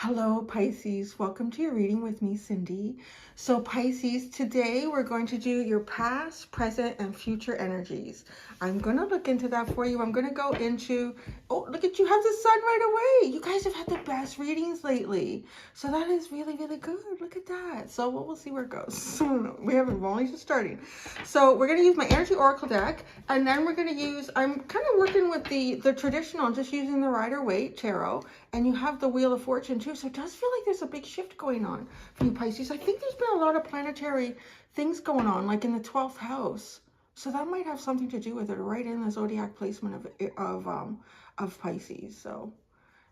Hello, Pisces. Welcome to your reading with me, Cindy. So, Pisces, today we're going to do your past, present, and future energies. I'm going to look into that for you. I'm going to go into, oh, look at you have the sun right away. You guys have had the best readings lately. So that is really, really good. Look at that. So we'll see where it goes. We're only just starting. So we're going to use my Energy Oracle deck, and then we're going to use, I'm kind of working with the traditional, just using the Rider-Waite Tarot, and you have the Wheel of Fortune too. So it does feel like there's a big shift going on for you, Pisces. I think there's been a lot of planetary things going on, like in the 12th house. So that might have something to do with it, right in the zodiac placement of Pisces. So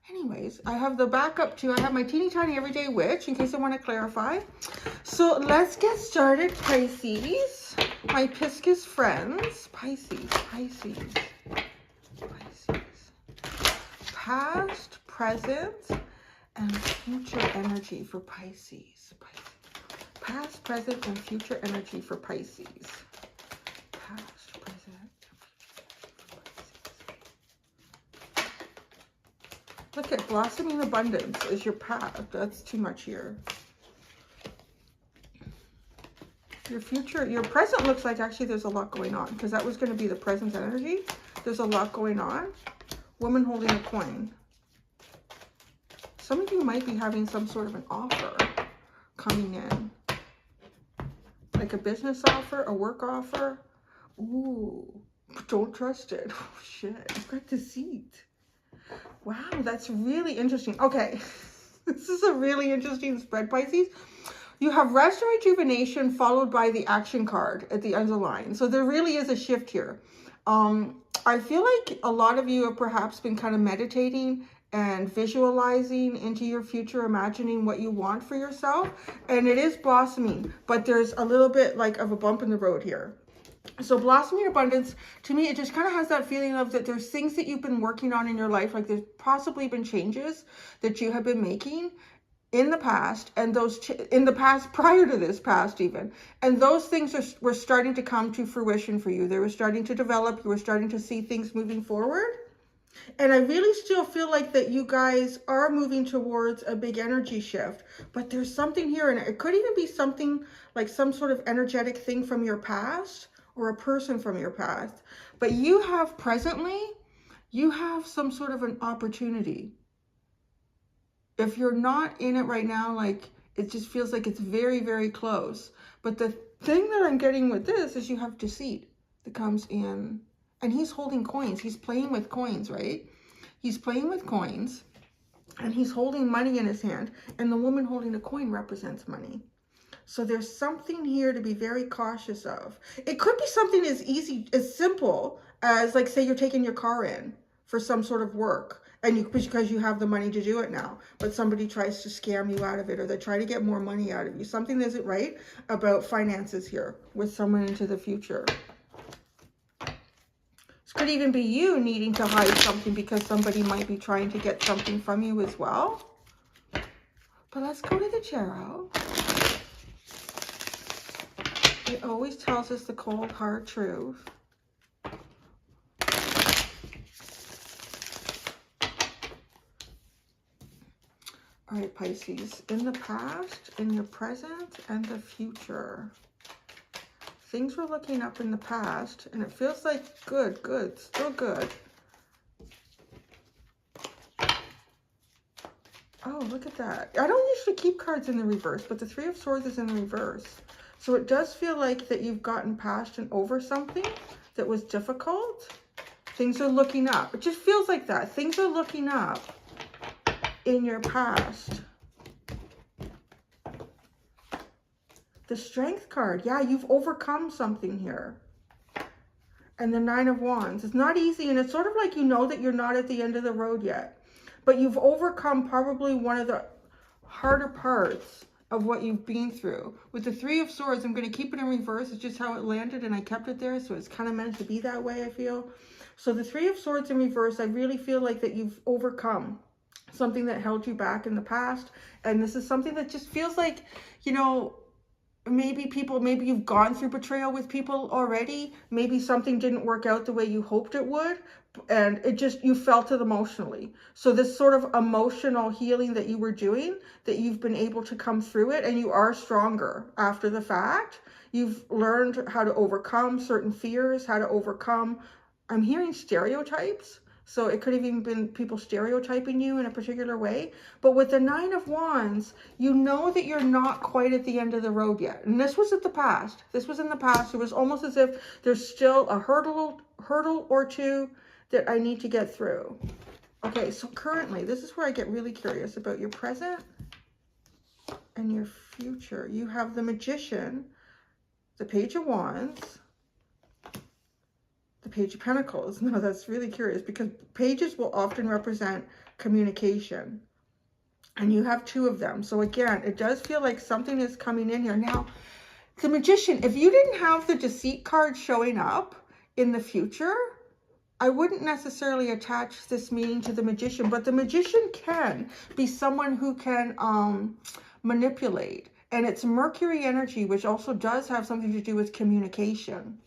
anyways, I have the backup too. I have my teeny tiny everyday witch in case I want to clarify. So let's get started, Pisces. My Pisces friends. Pisces. Past, present, and future energy for Pisces. Past, present, and future energy for Pisces. Past, present, and future for Pisces. Look at blossoming abundance is your path. That's too much here. Your future, your present looks like actually there's a lot going on, because that was going to be the present energy. There's a lot going on. Woman holding a coin. Some of you might be having some sort of an offer coming in. Like a business offer, a work offer. Ooh, don't trust it. Oh, shit. You've got deceit. Wow, that's really interesting. Okay, this is a really interesting spread, Pisces. You have rest and rejuvenation followed by the action card at the end of the line. So there really is a shift here. I feel like a lot of you have perhaps been kind of meditating and visualizing into your future, imagining what you want for yourself. And it is blossoming, but there's a little bit like of a bump in the road here. So blossoming abundance, to me, it just kind of has that feeling of that there's things that you've been working on in your life. Like there's possibly been changes that you have been making in the past, and those in the past prior to this past even, and those things were starting to come to fruition for you. They were starting to develop. You were starting to see things moving forward, and I really still feel like that you guys are moving towards a big energy shift. But there's something here, and it could even be something like some sort of energetic thing from your past or a person from your past. But you have presently, you have some sort of an opportunity. If you're not in it right now, like it just feels like it's very, very close. But the thing that I'm getting with this is you have deceit that comes in, and he's holding coins. He's playing with coins, right? He's playing with coins, and he's holding money in his hand, and the woman holding a coin represents money. So there's something here to be very cautious of. It could be something as easy, as simple as, like, say you're taking your car in for some sort of work, and because you have the money to do it now, but somebody tries to scam you out of it, or they try to get more money out of you. Something isn't right about finances here with someone into the future. This could even be you needing to hide something because somebody might be trying to get something from you as well. But let's go to the tarot. It always tells us the cold, hard truth. All right, Pisces, in the past, in your present, and the future. Things were looking up in the past, and it feels like good, still good. Oh, look at that. I don't usually keep cards in the reverse, but the Three of Swords is in the reverse. So it does feel like that you've gotten past and over something that was difficult. Things are looking up. It just feels like that. Things are looking up in your past. The Strength card. Yeah, you've overcome something here. And the Nine of Wands. It's not easy, and it's sort of like you know that you're not at the end of the road yet. But you've overcome probably one of the harder parts of what you've been through. With the Three of Swords, I'm going to keep it in reverse. It's just how it landed, and I kept it there, so it's kind of meant to be that way, I feel. So the Three of Swords in reverse, I really feel like that you've overcome something that held you back in the past. And this is something that just feels like, you know, maybe you've gone through betrayal with people already. Maybe something didn't work out the way you hoped it would, and you felt it emotionally. So this sort of emotional healing that you were doing, that you've been able to come through it, and you are stronger after the fact. You've learned how to overcome certain fears, how to overcome, I'm hearing stereotypes. So it could have even been people stereotyping you in a particular way. But with the 9 of Wands, you know that you're not quite at the end of the road yet. And this was at the past. This was in the past. It was almost as if there's still a hurdle or two that I need to get through. Okay, so currently, this is where I get really curious about your present and your future. You have the Magician, the Page of Wands, the Page of Pentacles. No, that's really curious because pages will often represent communication. And you have 2 of them. So again, it does feel like something is coming in here. Now, the Magician, if you didn't have the Deceit card showing up in the future, I wouldn't necessarily attach this meaning to the Magician. But the Magician can be someone who can manipulate. And it's Mercury energy, which also does have something to do with communication.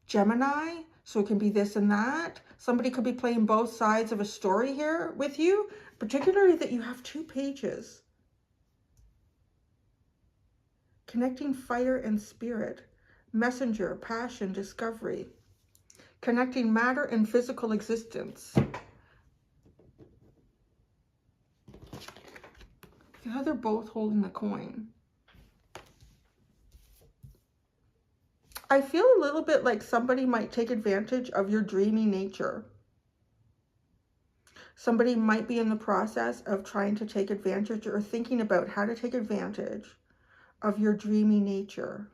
Gemini, so it can be this and that. Somebody could be playing both sides of a story here with you, particularly that you have 2 pages. Connecting fire and spirit, messenger, passion, discovery. Connecting matter and physical existence. Yeah, they're both holding the coin. I feel a little bit like somebody might take advantage of your dreamy nature. Somebody might be in the process of trying to take advantage or thinking about how to take advantage of your dreamy nature.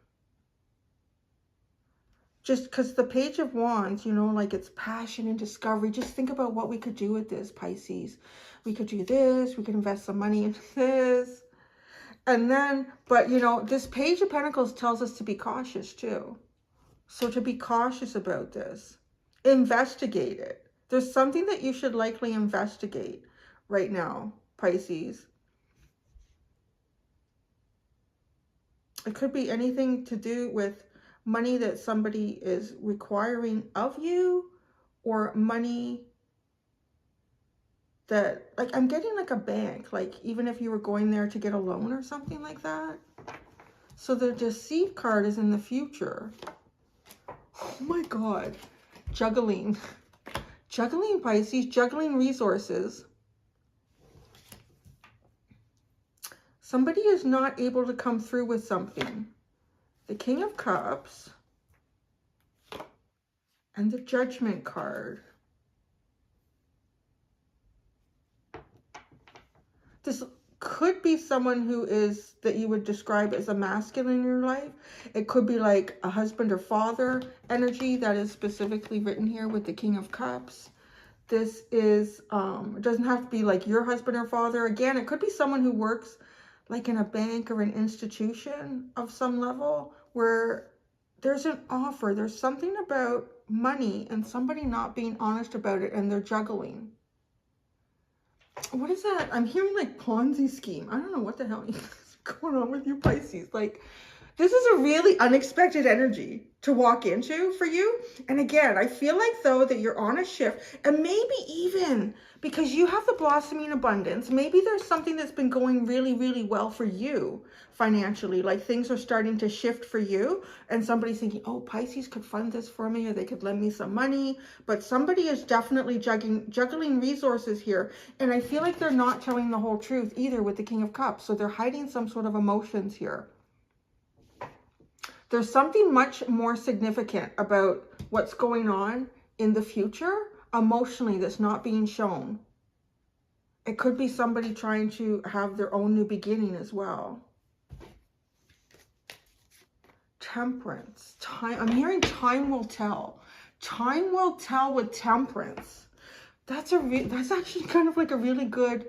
Just because the Page of Wands, you know, like it's passion and discovery. Just think about what we could do with this, Pisces. We could do this. We could invest some money into this. And then, but you know, this Page of Pentacles tells us to be cautious too. So to be cautious about this, investigate it. There's something that you should likely investigate right now, Pisces. It could be anything to do with money that somebody is requiring of you, or money that, like, I'm getting like a bank, like even if you were going there to get a loan or something like that. So the Deceit card is in the future. Oh my God. Juggling. Juggling, Pisces. Juggling resources. Somebody is not able to come through with something. The King of Cups. And the Judgment card. This could be someone who is, that you would describe as a masculine in your life. It could be like a husband or father energy that is specifically written here with the King of Cups. This is, it doesn't have to be like your husband or father. Again, it could be someone who works like in a bank or an institution of some level where there's an offer. There's something about money and somebody not being honest about it, and they're juggling. What is that? I'm hearing like Ponzi scheme. I don't know what the hell is going on with you, Pisces. Like, this is a really unexpected energy to walk into for you. And again, I feel like though that you're on a shift, and maybe even because you have the blossoming abundance, maybe there's something that's been going really, really well for you financially. Like things are starting to shift for you, and somebody's thinking, oh, Pisces could fund this for me, or they could lend me some money. But somebody is definitely juggling resources here. And I feel like they're not telling the whole truth either with the King of Cups. So they're hiding some sort of emotions here. There's something much more significant about what's going on in the future emotionally that's not being shown. It could be somebody trying to have their own new beginning as well. Temperance. Time. I'm hearing time will tell. Time will tell with Temperance. That's actually kind of like a really good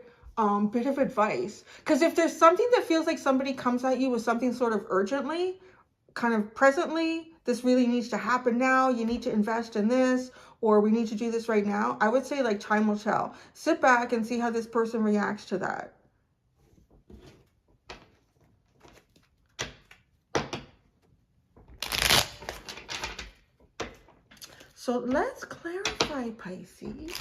bit of advice. Because if there's something that feels like somebody comes at you with something sort of urgently, kind of presently, this really needs to happen now, you need to invest in this, or we need to do this right now, I would say like time will tell. Sit back and see how this person reacts to that. So let's clarify, Pisces.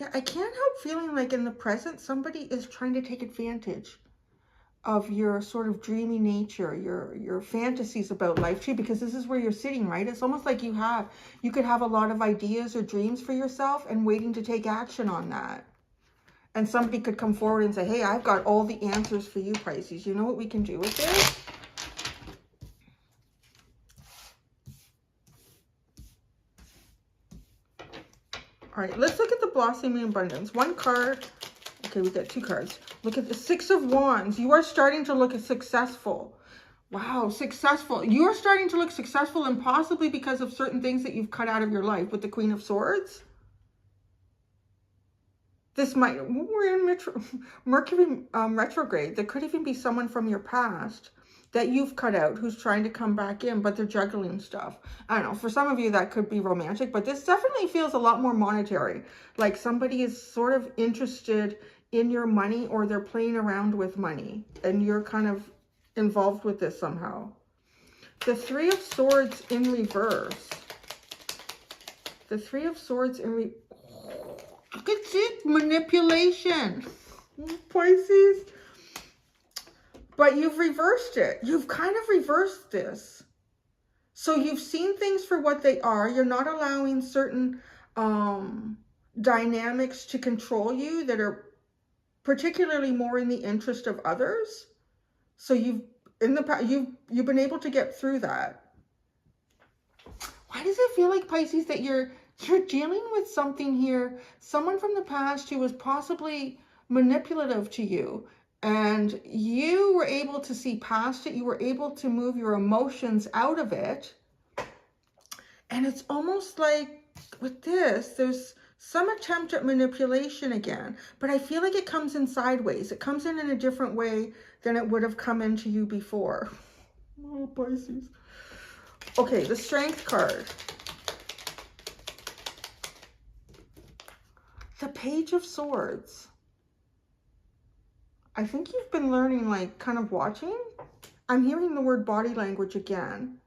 Yeah, I can't help feeling like in the present, somebody is trying to take advantage of your sort of dreamy nature, your fantasies about life too, because this is where you're sitting, right? It's almost like you could have a lot of ideas or dreams for yourself and waiting to take action on that. And somebody could come forward and say, hey, I've got all the answers for you, Pisces. You know what we can do with this? All right, let's look at the blossoming abundance. One card. Okay, we got two cards. Look at the Six of Wands. You are starting to look successful. Wow, successful. You are starting to look successful, and possibly because of certain things that you've cut out of your life with the Queen of Swords. This might, we're in Mercury retrograde. There could even be someone from your past that you've cut out who's trying to come back in, but they're juggling stuff. I don't know, for some of you that could be romantic, but this definitely feels a lot more monetary. Like somebody is sort of interested in your money, or they're playing around with money and you're kind of involved with this somehow. The Three of Swords in reverse. The Three of Swords in reverse. Look at it, manipulation, Pisces. But you've reversed it. You've kind of reversed this. So you've seen things for what they are. You're not allowing certain dynamics to control you that are particularly more in the interest of others. So you've been able to get through that. Why does it feel like, Pisces, that you're dealing with something here, someone from the past who was possibly manipulative to you, and you were able to see past it, you were able to move your emotions out of it, and it's almost like with this, there's some attempt at manipulation again, but I feel like it comes in sideways. It comes in a different way than it would have come into you before. Oh, Pisces. Okay, the Strength card. The Page of Swords. I think you've been learning, like, kind of watching. I'm hearing the word body language again.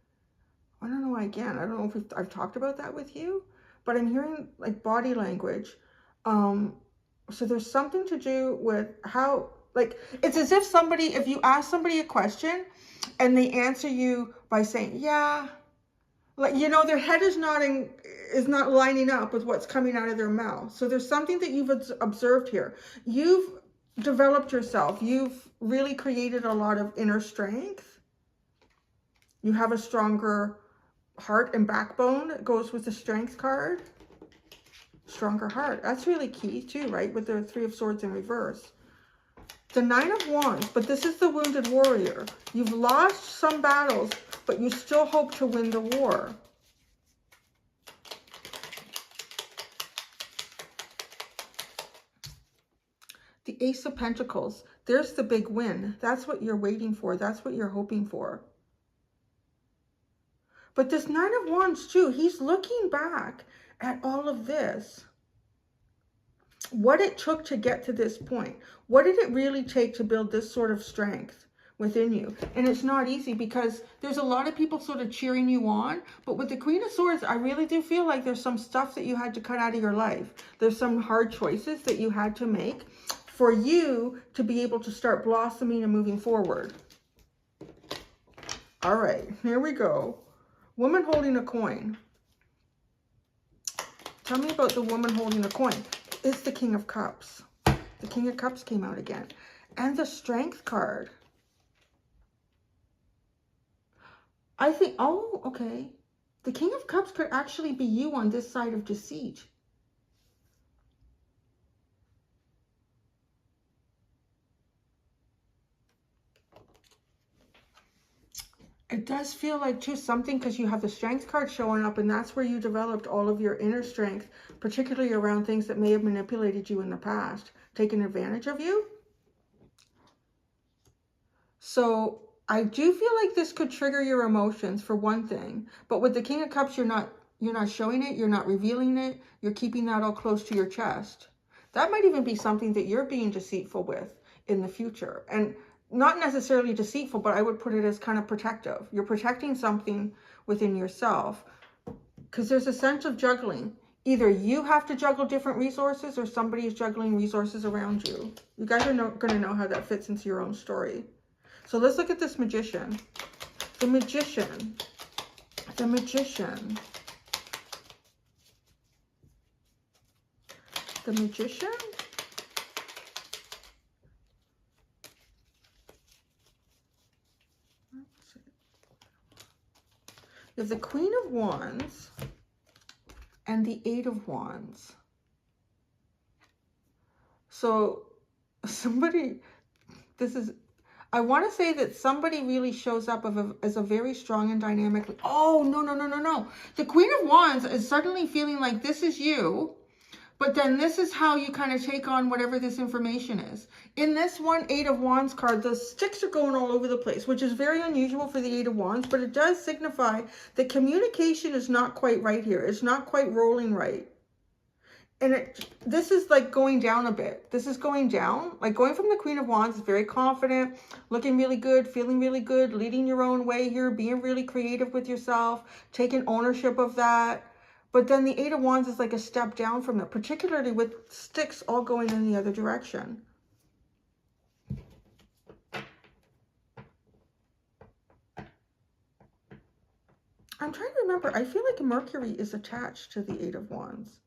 I don't know why again. I don't know if I've talked about that with you, but I'm hearing, like, body language. So there's something to do with how, like, it's as if somebody, if you ask somebody a question and they answer you by saying, yeah, like, you know, their head is not lining up with what's coming out of their mouth. So there's something that you've observed here. You've developed yourself. You've really created a lot of inner strength. You have a stronger heart and backbone. It goes with the Strength card. Stronger heart. That's really key too, right? With the Three of Swords in reverse. The Nine of Wands, but this is the wounded warrior. You've lost some battles, but you still hope to win the war. The Ace of Pentacles. There's the big win. That's what you're waiting for. That's what you're hoping for. But this Nine of Wands too, he's looking back at all of this. What it took to get to this point. What did it really take to build this sort of strength within you? And it's not easy because there's a lot of people sort of cheering you on. But with the Queen of Swords, I really do feel like there's some stuff that you had to cut out of your life. There's some hard choices that you had to make for you to be able to start blossoming and moving forward. All right, here we go. Woman holding a coin. Tell me about the woman holding a coin. It's the King of Cups. The King of Cups came out again. And the Strength card. I think, oh, okay. The King of Cups could actually be you on this side of Deceit. It does feel like, too, something, because you have the Strength card showing up, and that's where you developed all of your inner strength, particularly around things that may have manipulated you in the past, taken advantage of you. So I do feel like this could trigger your emotions, for one thing. But with the King of Cups, you're not showing it, you're not revealing it, you're keeping that all close to your chest. That might even be something that you're being deceitful with in the future. And not necessarily deceitful, but I would put it as kind of protective. You're protecting something within yourself, because there's a sense of juggling. Either you have to juggle different resources or somebody is juggling resources around you. You guys are going to know how that fits into your own story. So let's look at this Magician. The Magician. The Magician. The Magician? You have the Queen of Wands and the Eight of Wands. So somebody, I want to say that somebody really shows up as a very strong and dynamic. Oh, no. The Queen of Wands is suddenly feeling like this is you, but then this is how you kind of take on whatever this information is. In this one Eight of Wands card, the sticks are going all over the place, which is very unusual for the Eight of Wands, but it does signify that communication is not quite right here. It's not quite rolling right. And this is like going down a bit. This is going down. Like going from the Queen of Wands is very confident, looking really good, feeling really good, leading your own way here, being really creative with yourself, taking ownership of that. But then the Eight of Wands is like a step down from that, particularly with sticks all going in the other direction. I'm trying to remember. I feel like Mercury is attached to the Eight of Wands.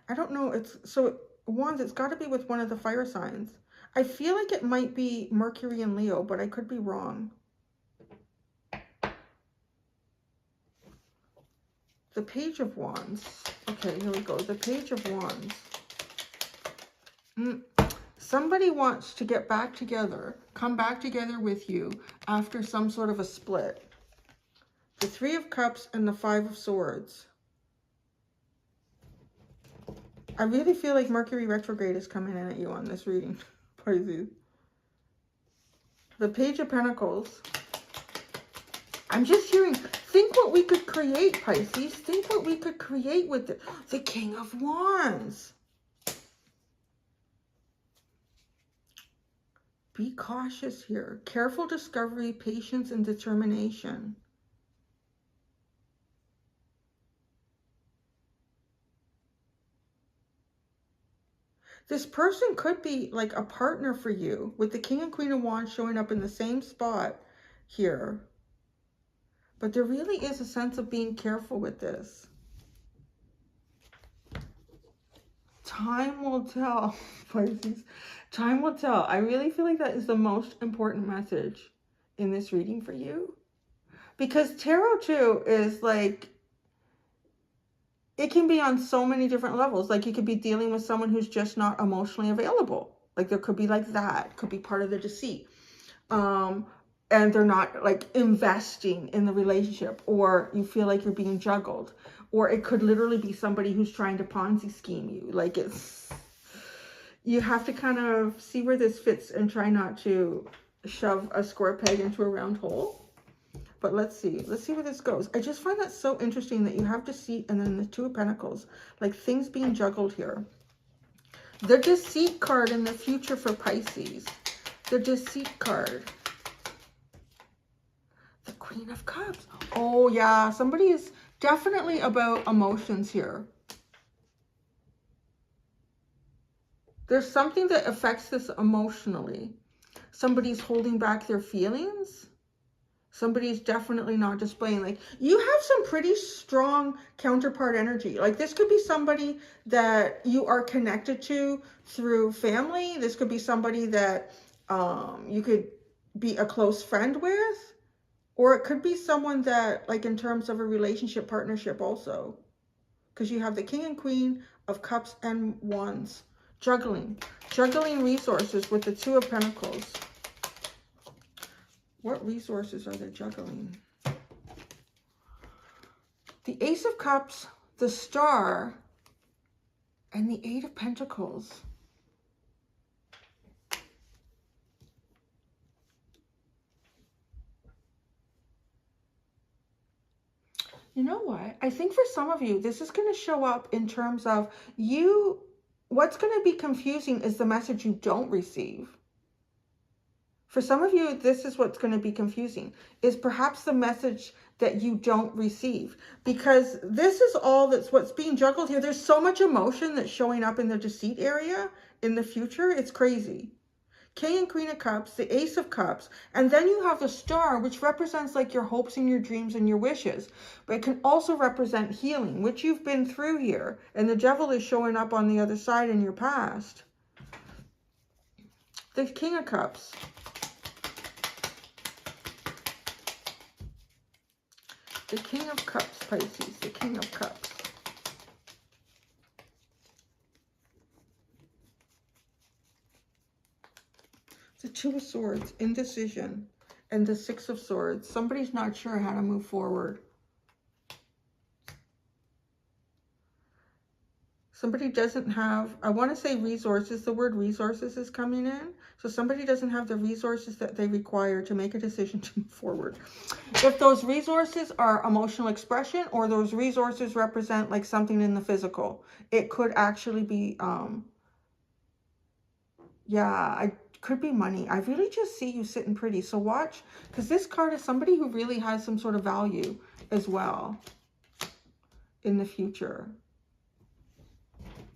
I don't know. Wands, it's got to be with one of the fire signs. I feel like it might be Mercury and Leo, but I could be wrong. The Page of Wands. Okay, here we go. The Page of Wands. Somebody wants to get back together, come back together with you after some sort of a split. The Three of Cups and the Five of Swords. I really feel like Mercury retrograde is coming in at you on this reading, Pisces. The Page of Pentacles. I'm just hearing, think what we could create, Pisces. Think what we could create with it. The King of Wands. Be cautious here. Careful discovery, patience, and determination. This person could be like a partner for you with the King and Queen of Wands showing up in the same spot here. But there really is a sense of being careful with this. Time will tell, Pisces. Time will tell. I really feel like that is the most important message in this reading for you. Because tarot too is like, it can be on so many different levels. Like you could be dealing with someone who's just not emotionally available. Like there could be like that. Could be part of the deceit. And they're not like investing in the relationship. Or you feel like you're being juggled. Or it could literally be somebody who's trying to Ponzi scheme you. Like you have to kind of see where this fits and try not to shove a square peg into a round hole. But let's see where this goes. I just find that so interesting that you have Deceit and then the Two of Pentacles, like things being juggled here. The Deceit card in the future for Pisces. The Deceit card. The Queen of Cups. Oh yeah, somebody is definitely about emotions here. There's something that affects this emotionally. Somebody's holding back their feelings. Somebody's definitely not displaying. Like you have some pretty strong counterpart energy. Like this could be somebody that you are connected to through family. This could be somebody that you could be a close friend with. Or it could be someone that, like in terms of a relationship partnership also. Because you have the King and Queen of Cups and Wands. Juggling resources with the Two of Pentacles. What resources are they juggling? The Ace of Cups, the Star, and the Eight of Pentacles. You know what? I think for some of you, this is going to show up in terms of what's going to be confusing is the message you don't receive. For some of you, this is what's going to be confusing, is perhaps the message that you don't receive, because this is all what's being juggled here. There's so much emotion that's showing up in the deceit area in the future. It's crazy. King and Queen of Cups, the Ace of Cups, and then you have the Star, which represents like your hopes and your dreams and your wishes. But it can also represent healing, which you've been through here. And the Devil is showing up on the other side in your past. The King of Cups. The King of Cups, Pisces, the King of Cups. The Two of Swords, indecision, and the Six of Swords. Somebody's not sure how to move forward. Somebody doesn't have, I want to say resources. The word resources is coming in. So somebody doesn't have the resources that they require to make a decision to move forward. If those resources are emotional expression, or those resources represent like something in the physical, it could actually be, could be money. I really just see you sitting pretty. So watch, because this card is somebody who really has some sort of value as well in the future.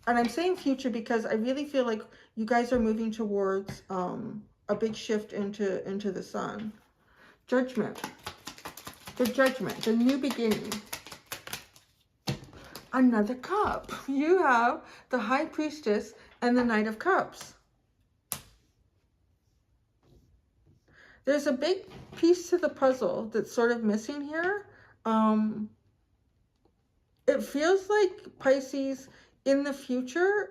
And I'm saying future because I really feel like you guys are moving towards a big shift into the sun. Judgment. The Judgment. The new beginning. Another cup. You have the High Priestess and the Knight of Cups. There's a big piece to the puzzle that's sort of missing here. It feels like Pisces in the future,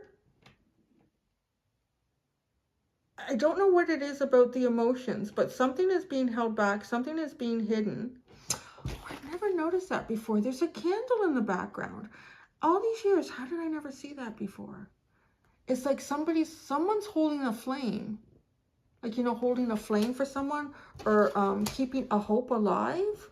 I don't know what it is about the emotions, but something is being held back. Something is being hidden. Oh, I've never noticed that before. There's a candle in the background. All these years, how did I never see that before? It's like someone's holding a flame. Like, you know, holding a flame for someone, or keeping a hope alive.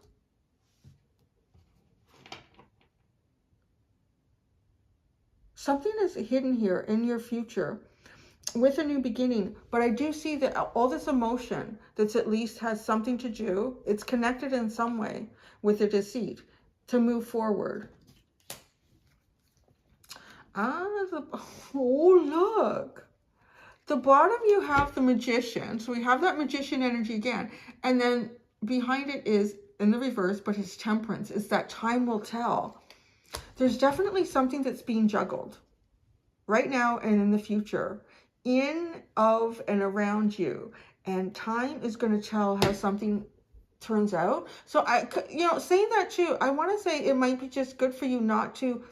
Something is hidden here in your future with a new beginning. But I do see that all this emotion that's at least has something to do, it's connected in some way with the deceit to move forward. Oh, look. The bottom you have the Magician. So we have that Magician energy again. And then behind it is, in the reverse, but it's Temperance. It's that time will tell. There's definitely something that's being juggled right now and in the future, in, of, and around you. And time is going to tell how something turns out. So, saying that too, I want to say it might be just good for you not to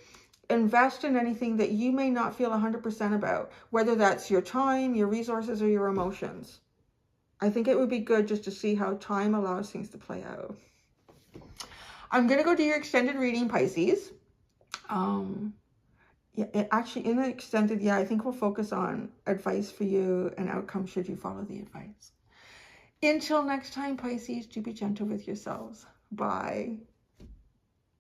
invest in anything that you may not feel 100% about, whether that's your time, your resources, or your emotions. I think it would be good just to see how time allows things to play out. I'm going to go do your extended reading, Pisces. Actually in the extended, I think we'll focus on advice for you and outcome should you follow the advice. Until next time, Pisces, do be gentle with yourselves. Bye.